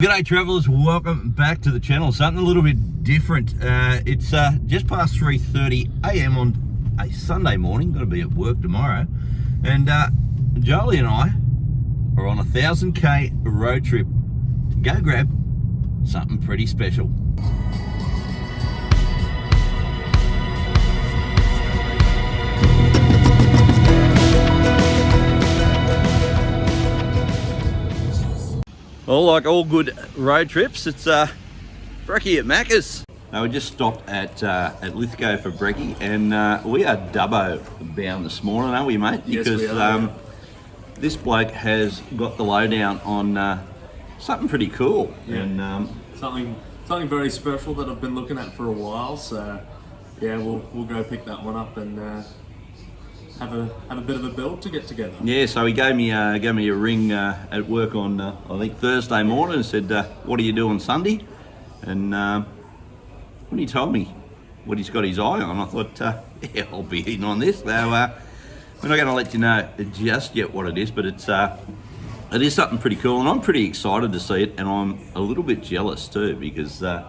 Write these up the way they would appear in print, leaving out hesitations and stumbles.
G'day travellers, welcome back to the channel. Something a little bit different. It's just past 3:30 a.m. on a Sunday morning. Got to be at work tomorrow. And Jolie and I are on a 1,000k road trip to go grab something pretty special. Well, like all good road trips, it's brekkie at Macca's. Now we just stopped at Lithgow for brekkie, and we are Dubbo bound this morning, aren't we, mate? Because yes, we are. This bloke has got the lowdown on something pretty cool. Yeah. And Something very special that I've been looking at for a while. So yeah, we'll go pick that one up and have a bit of a build to get together. yeah, so he gave me a ring at work on I think Thursday morning and said, "What do you do on Sunday?" And when he told me what he's got his eye on, I thought, yeah, I'll be eating on this. So we're not going to let you know just yet what it is, but it is something pretty cool, and I'm pretty excited to see it, and I'm a little bit jealous too, because I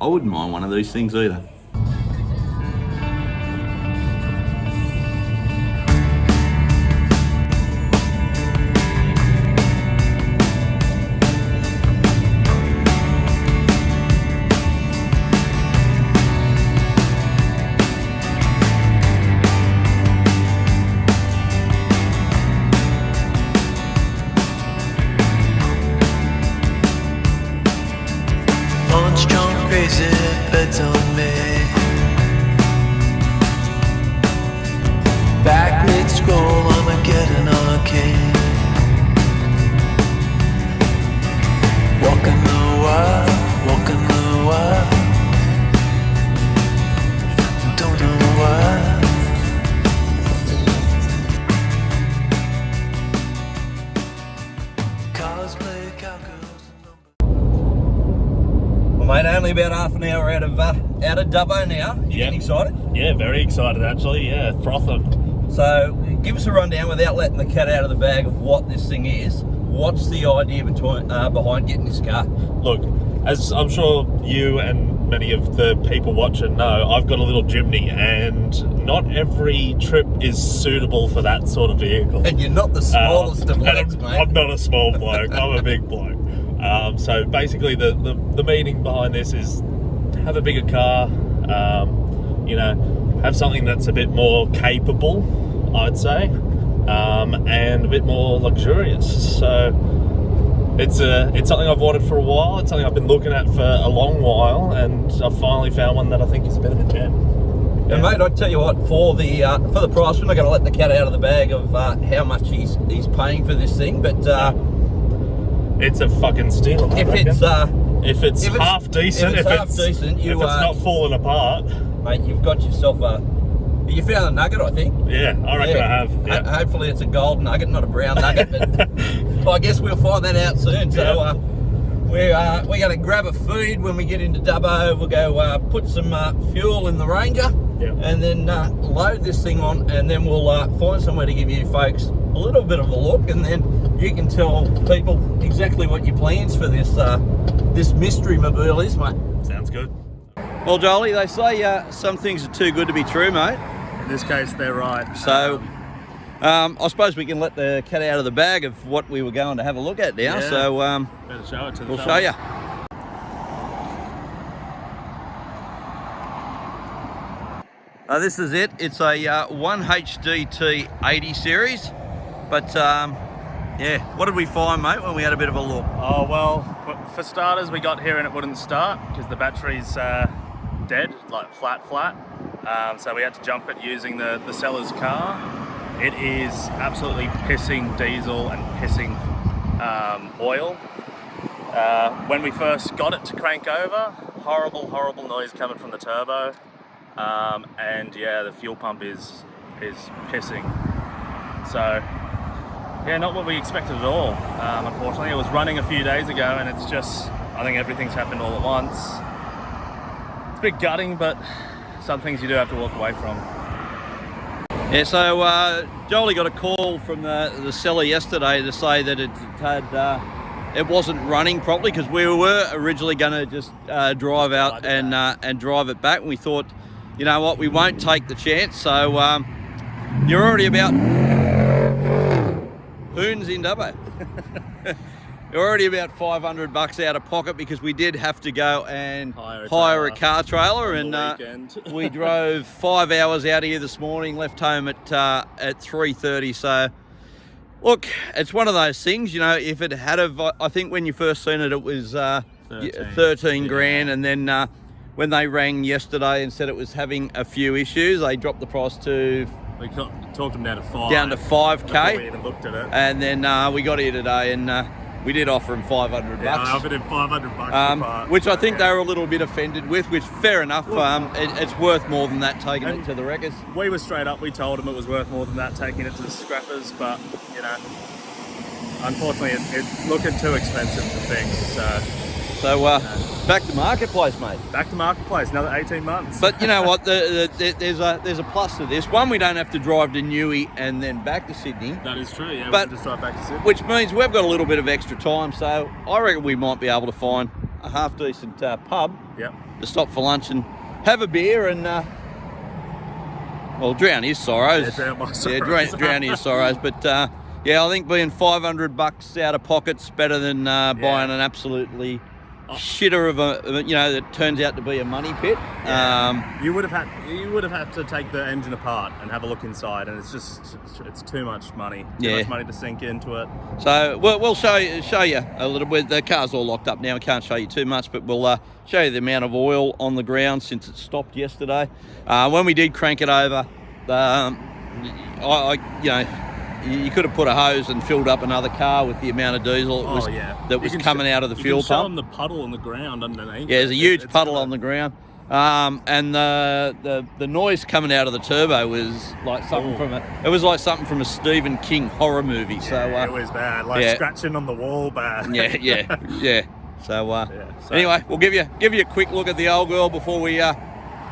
wouldn't mind one of these things either. Strong crazy bets on me. Back mid scroll, I'ma get an arcane. Walking the wire. Don't know why. Cosplay cowgirls. Mate, only about half an hour out of Dubbo now. You getting excited? Yeah, very excited actually. Yeah, frothing. So, give us a rundown without letting the cat out of the bag of what this thing is. What's the idea behind getting this car? Look, as I'm sure you and many of the people watching know, I've got a little Jimny, and not every trip is suitable for that sort of vehicle. And you're not the smallest of blokes, mate. I'm not a small bloke. I'm a big bloke. So basically, the meaning behind this is to have a bigger car. Have something that's a bit more capable, I'd say, and a bit more luxurious. So it's something I've wanted for a while. It's something I've been looking at for a long while, and I've finally found one that I think is a bit of a gem. And mate, I tell you what, for the price, we're not going to let the cat out of the bag of how much he's paying for this thing, but it's a fucking steal. if it's half decent, if it's not falling apart, mate, you've got yourself you found a nugget, I think. yeah, I reckon I have. Yeah. Hopefully it's a gold nugget, not a brown nugget, but I guess we'll find that out soon. So we're going to grab a feed when we get into Dubbo. We'll go put some fuel in the Ranger, and then load this thing on, and then we'll find somewhere to give you folks a little bit of a look, and then you can tell people exactly what your plans for this mystery mobile is, mate. Sounds good. Well, Jolie, they say some things are too good to be true, mate. In this case, they're right. So I suppose we can let the cat out of the bag of what we were going to have a look at now. Yeah. So Better show it to the we'll show fellas. you. This is it. It's a 1HDT 80 series. But yeah, what did we find, mate, when we had a bit of a look? Oh, well, for starters, we got here and it wouldn't start because the battery's dead, like flat. So we had to jump it using the seller's car. It is absolutely pissing diesel and pissing oil. When we first got it to crank over, horrible noise coming from the turbo. And yeah, the fuel pump is pissing. So yeah, not what we expected at all. Unfortunately, it was running a few days ago, and it's just, I think everything's happened all at once. It's a bit gutting, but some things you do have to walk away from. Yeah, so Jolie got a call from the seller yesterday to say that it had it wasn't running properly, because we were originally going to just drive out and drive it back. And we thought, you know what, we won't take the chance. So you're already about Hoons in Dubbo. You're already about $500 out of pocket, because we did have to go and hire a car trailer, and we drove 5 hours out here this morning, left home at 3:30. So look, it's one of those things, you know, if it had I think when you first seen it, it was 13 grand, and then when they rang yesterday and said it was having a few issues, they dropped the price to... We talked them down to 5. Down to 5K. Before we even looked at it. And then we got here today, and we did offer him $500. Yeah, I offered him $500 which I think they were a little bit offended with, which fair enough. It's worth more than that taking it to the wreckers. We were straight up. We told him it was worth more than that taking it to the scrappers, but you know, unfortunately, it's looking too expensive to fix. So back to marketplace, mate. Back to marketplace, another 18 months. But you know what? There's a plus to this. One, we don't have to drive to Newey and then back to Sydney. That is true. Yeah, but we can just drive back to Sydney. Which means we've got a little bit of extra time. So I reckon we might be able to find a half decent pub to stop for lunch and have a beer and well, drown his sorrows. Yeah, drown my sorrows. Yeah, drown his sorrows. But yeah, I think being $500 out of pocket's better than buying an absolutely shitter of a, you know, that turns out to be a money pit. Yeah. You would have had to take the engine apart and have a look inside, and it's too much money. Too much money to sink into it. So we'll show you a little bit. The car's all locked up now. We can't show you too much, but we'll show you the amount of oil on the ground since it stopped yesterday. When we did crank it over, you know, you could have put a hose and filled up another car with the amount of diesel that was coming out of the fuel pump. You can show them the puddle on the ground underneath. Yeah, there's a huge puddle on the ground. And the noise coming out of the turbo was like something from a Stephen King horror movie. Yeah, so it was bad, scratching on the wall, bad. Yeah. So anyway, we'll give you a quick look at the old girl before we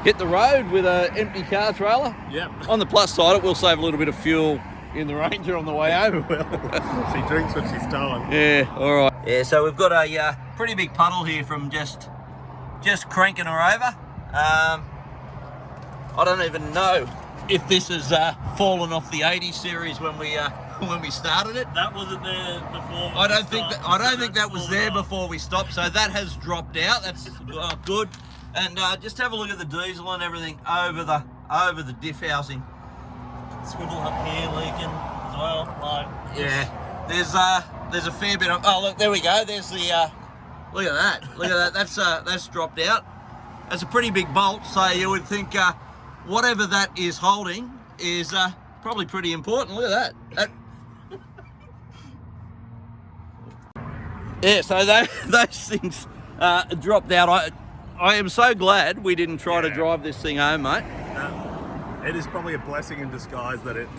hit the road with an empty car trailer. Yep. On the plus side, it will save a little bit of fuel in the Ranger on the way home. She drinks when she's towing. Yeah, all right. Yeah, so we've got a pretty big puddle here from just cranking her over. I don't even know if this has fallen off the 80 series when we started it. That wasn't there before. I don't think that was there before we stopped. So that has dropped out. That's good. And just have a look at the diesel and everything over the diff housing. Swivel up here leaking as well. There's a fair bit of. Oh look, there we go. There's the. Look at that. That's dropped out. That's a pretty big bolt. So you would think whatever that is holding is probably pretty important. Look at that. Yeah. So those things dropped out. I am so glad we didn't try to drive this thing home, mate. It is probably a blessing in disguise that it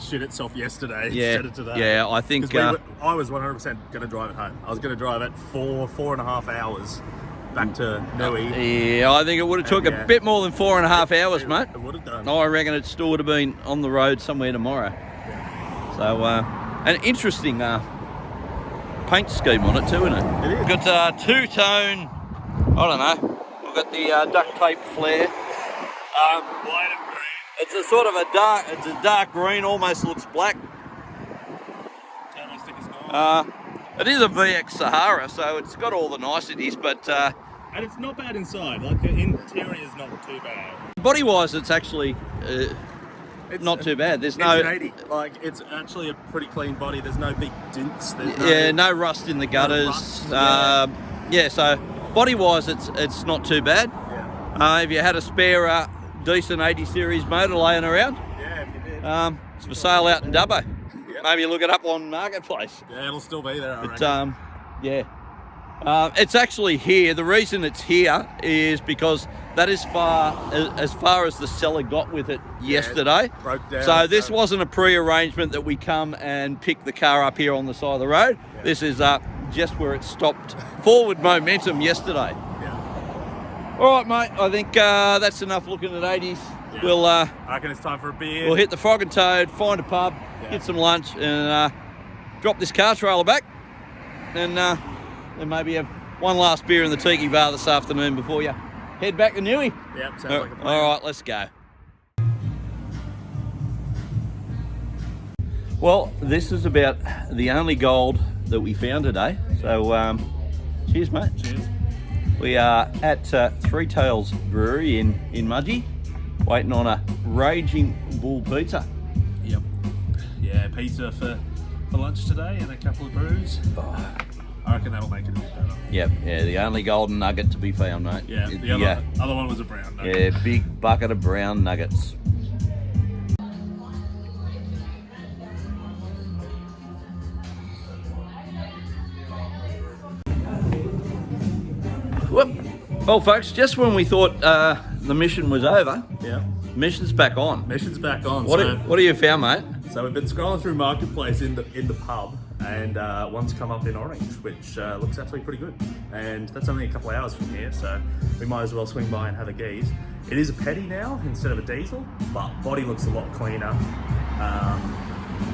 shit itself yesterday instead of today. Yeah, I think... I was 100% going to drive it home. I was going to drive it 4.5 hours back to Newey. Yeah, I think it would have took a bit more than 4.5 hours, mate. It would have done. I reckon it still would have been on the road somewhere tomorrow. Yeah. So, an interesting paint scheme on it too, isn't it? It is. We've got two-tone, I don't know, we've got the duct tape flare. White and green. It's a sort of a dark green, almost looks black. It is a VX Sahara, so it's got all the niceties, but... and it's not bad inside, like the interior is not too bad. Body-wise, it's actually not too bad. There's no... It's an 80, like it's actually a pretty clean body, there's no big dints. No rust in the gutters. So body-wise, it's not too bad. Yeah. If you had a spare decent 80 series motor laying around, yeah, if you did. It's for sale out in Dubbo. Yep. Maybe look it up on Marketplace. Yeah, it'll still be there, I But reckon. it's actually here. The reason it's here is because that is as far as the seller got with it yesterday. It broke down, so this wasn't a pre-arrangement that we come and pick the car up here on the side of the road. Yeah. This is just where it stopped forward momentum yesterday. All right, mate. I think that's enough looking at 80s. Yeah. We'll. I reckon it's time for a beer. We'll hit the Frog and Toad, find a pub, get some lunch, and drop this car trailer back. and then maybe have one last beer in the Tiki Bar this afternoon before you head back to Newey. Yep, sounds like a plan. All right, let's go. Well, this is about the only gold that we found today. So, cheers, mate. Cheers. We are at Three Tails Brewery in Mudgee, waiting on a Raging Bull pizza. Yep. Yeah, pizza for lunch today and a couple of brews. Oh. I reckon that'll make it a bit better. Yep, yeah, the only golden nugget to be found, mate. Yeah, the other one was a brown nugget. Yeah, big bucket of brown nuggets. Whoop. Well, folks, just when we thought the mission was over, Yeah. mission's back on. Mission's back on. What have you found, mate? So we've been scrolling through Marketplace in the pub, and one's come up in Orange, which looks actually pretty good. And that's only a couple of hours from here, so we might as well swing by and have a gaze. It is a petty now instead of a diesel, but body looks a lot cleaner.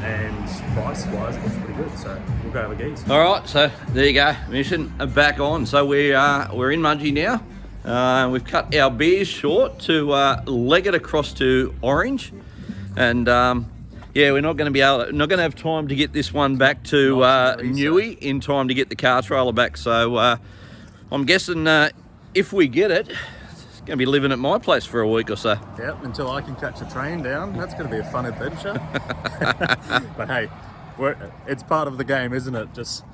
And price-wise, it looks pretty good, so we'll go have a gaze. All right, so there you go, mission back on. So we're in Mudgee now. We've cut our beers short to leg it across to Orange, and yeah, we're not going to have time to get this one back to Newey in time to get the car trailer back. So I'm guessing if we get it, it's going to be living at my place for a week or so. Yep, until I can catch a train down. That's going to be a fun adventure. But hey, it's part of the game, isn't it? Just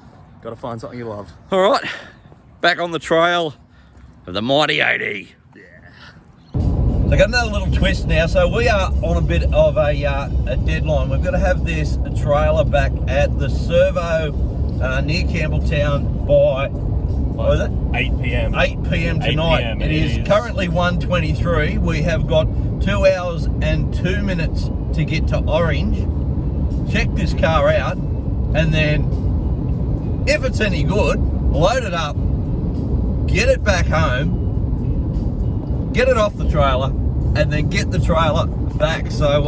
got to find something you love. All right, back on the trail of the mighty 80. So I got another little twist now. So we are on a bit of a deadline. We've got to have this trailer back at the servo near Campbelltown by, what is it? 8 p.m. 8 p.m. tonight. 8 p.m. It is currently 1:23. We have got 2 hours and 2 minutes to get to Orange, check this car out, and then if it's any good, load it up, get it back home, get it off the trailer, and then get the trailer back. So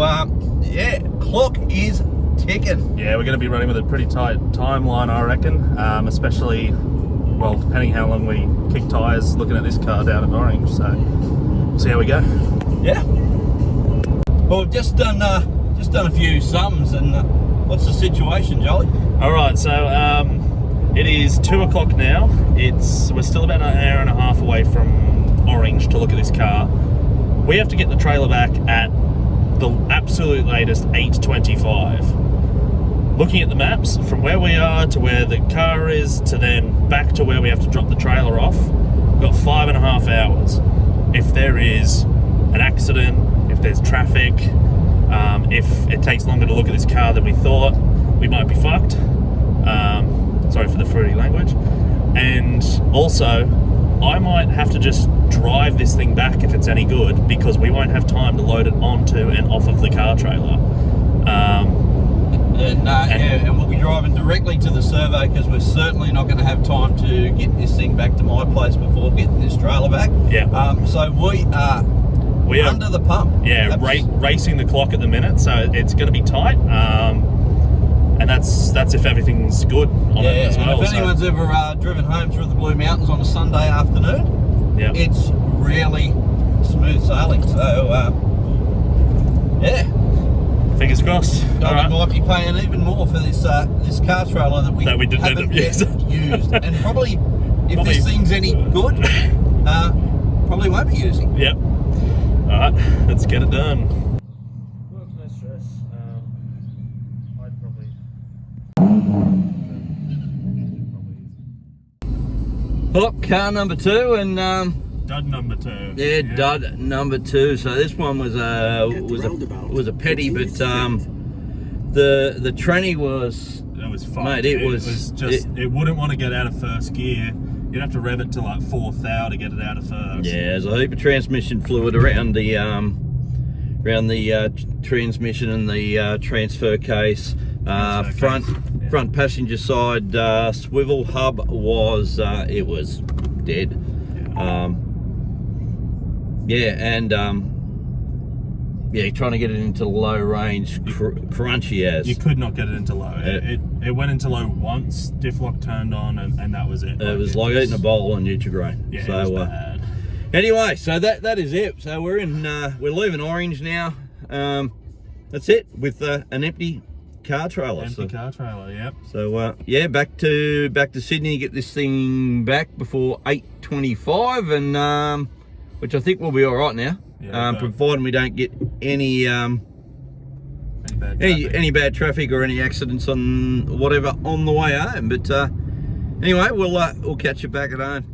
yeah, clock is ticking. Yeah, we're going to be running with a pretty tight timeline, I reckon, especially, well, depending how long we kick tyres looking at this car down at Orange. So we'll see how we go. Yeah. Well, we've just done a few sums, and what's the situation, Jolly? All right, so it is 2 o'clock now. We're still about an hour and a half away from Orange to look at this car. We have to get the trailer back at the absolute latest 8:25. Looking at the maps, from where we are to where the car is to then back to where we have to drop the trailer off, we've got 5.5 hours. If there is an accident, if there's traffic, if it takes longer to look at this car than we thought, we might be fucked. Sorry for the fruity language. And also, I might have to just drive this thing back if it's any good, because we won't have time to load it onto and off of the car trailer. And we'll be driving directly to the servo, because we're certainly not going to have time to get this thing back to my place before getting this trailer back. Yeah. So we are under the pump. Yeah, racing the clock at the minute, so it's going to be tight. And that's if everything's good on it as well. And if anyone's ever driven home through the Blue Mountains on a Sunday afternoon, it's really smooth sailing. So yeah. Fingers crossed. We might be paying even more for this this car trailer that we didn't haven't end up yet used. And probably, if this thing's any good, probably won't be using. Yep. Alright, let's get it done. No stress. I'd probably... Oh, car number 2, and Dud number 2. yeah, dud number 2. So this one was a petty, but the tranny was. It was fun. Mate, it was just it wouldn't want to get out of first gear. You'd have to rev it to like 4th thou to get it out of first. Yeah, there's a heap of transmission fluid around the transmission and the transfer case. Front passenger side swivel hub was it was dead. Yeah, trying to get it into low range, crunchy as. You could not get it into low. It went into low once, diff lock turned on, and that was it. It was like eating a bowl of Nutrigrain. Yeah, so, it was bad. Anyway, so that is it. So we're leaving Orange now. That's it with an empty car trailer. Empty car trailer, yep. So yeah, back to Sydney. Get this thing back before 8:25, and which I think will be all right now. Yeah, providing we don't get any bad traffic or any accidents on whatever on the way home. But anyway, we'll catch you back at home.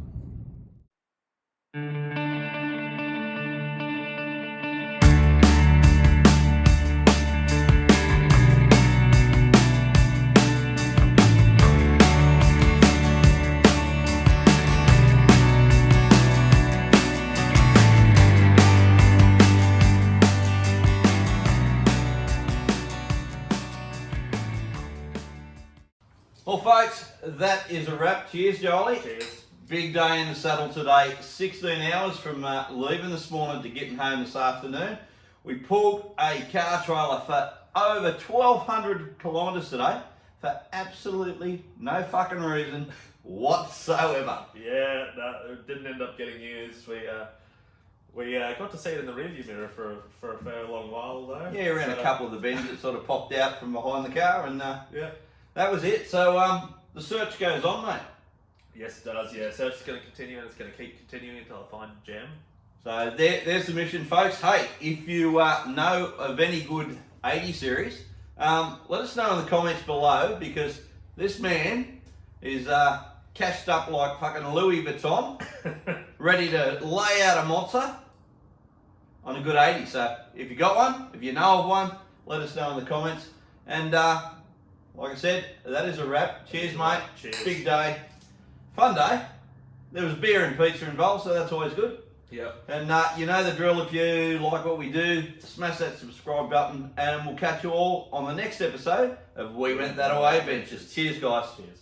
Well, folks, that is a wrap. Cheers, Jolie. Cheers. Big day in the saddle today. 16 hours from leaving this morning to getting home this afternoon. We pulled a car trailer for over 1,200 kilometres today for absolutely no fucking reason whatsoever. Yeah, no, it didn't end up getting used. We got to see it in the rearview mirror for a fair long while though. Yeah, around a couple of the bends that sort of popped out from behind the car, and Yeah. that was it. So the search goes on, mate. Yes, it does. Yeah, search is going to continue, and it's going to keep continuing until I find a gem. So there's the mission, folks. Hey, if you know of any good 80 series, let us know in the comments below, because this man is cashed up like fucking Louis Vuitton, ready to lay out a monster on a good 80. So if you got one, if you know of one, let us know in the comments. And like I said, that is a wrap. Cheers, mate. Cheers. Big day. Fun day. There was beer and pizza involved, so that's always good. Yep. And you know the drill. If you like what we do, smash that subscribe button, and we'll catch you all on the next episode of We Went That Away Adventures. Cheers, guys. Cheers.